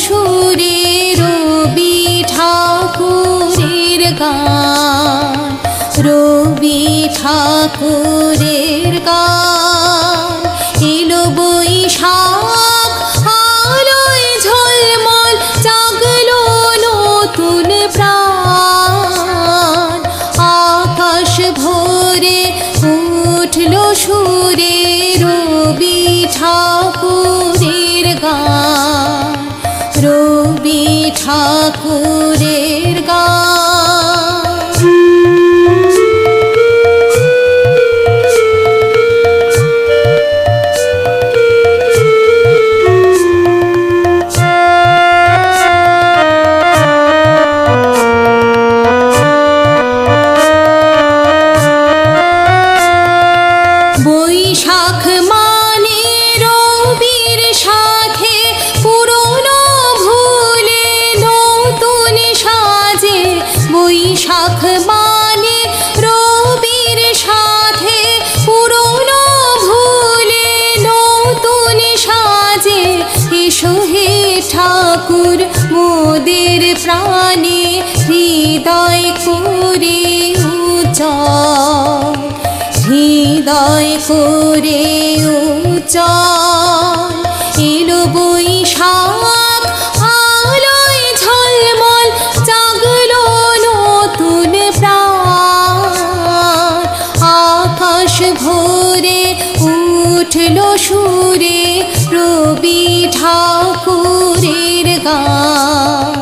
সুরে রবি ঠাকুরের গান, রবি ঠাকুরের গান। এলো বৈশাখ আলোয় ঝলমল, জাগলো নতুন প্রাণ। আকাশ ভরে উঠলো সুরে রবি ঠাকুরের গান, রবি ঠাকুরের গান। বৈশাখ মানে রবির সাথে পুরনো ভুলে নতুন সাজে। বৈশাখ মানে রবির সাথে পুরনো ভুলে নতুন সাজে। এসো হে ঠাকুর মোদের প্রাণে, হৃদয় করে উচ্চল, হৃদয় করে উচ্চল। এলো বৈশাখ আলোয় ঝলমল, জাগলো নতুন প্রাণ। আকাশ ভরে উঠলো সুরে রবি ঠাকুরের গান,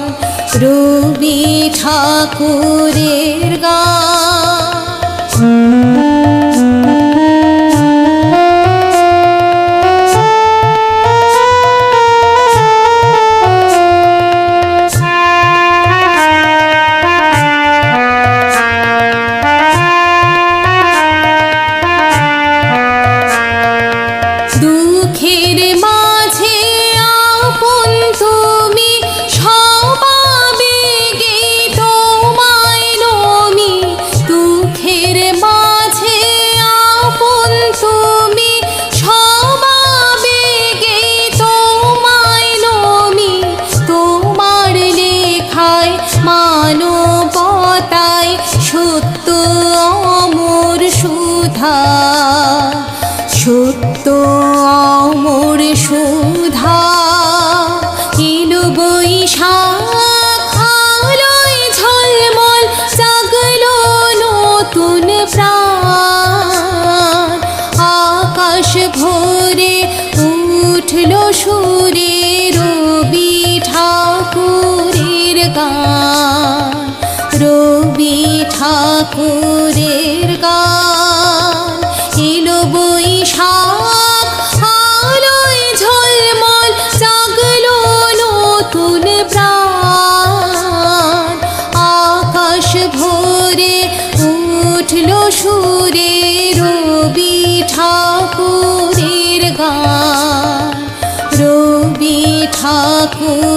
রবি ঠাকুরের গান। দুঃখের মাঝে আপন তুমি, সবাবেগে তোমায় নমি। দুঃখের মাঝে আপন তুমি, সবাবেগে তোমায় নমি। তোমার লেখায় মানবতায় সত্য অমর সুধা, সত্য অমর সুধা। এলো বৈশাখ আলোয় ঝলমল, জাগলো নতুন প্রাণ। আকাশ ভরে উঠলো সুরে রবি ঠাকুরের গান, রবি ঠাকুরের গান। এলো বৈশাখ আলোয় ঝলমল, জাগলো নতুন প্রাণ। আকাশ ভরে উঠলো সুরে রবি ঠাকুরের গান, রবি ঠাকুর।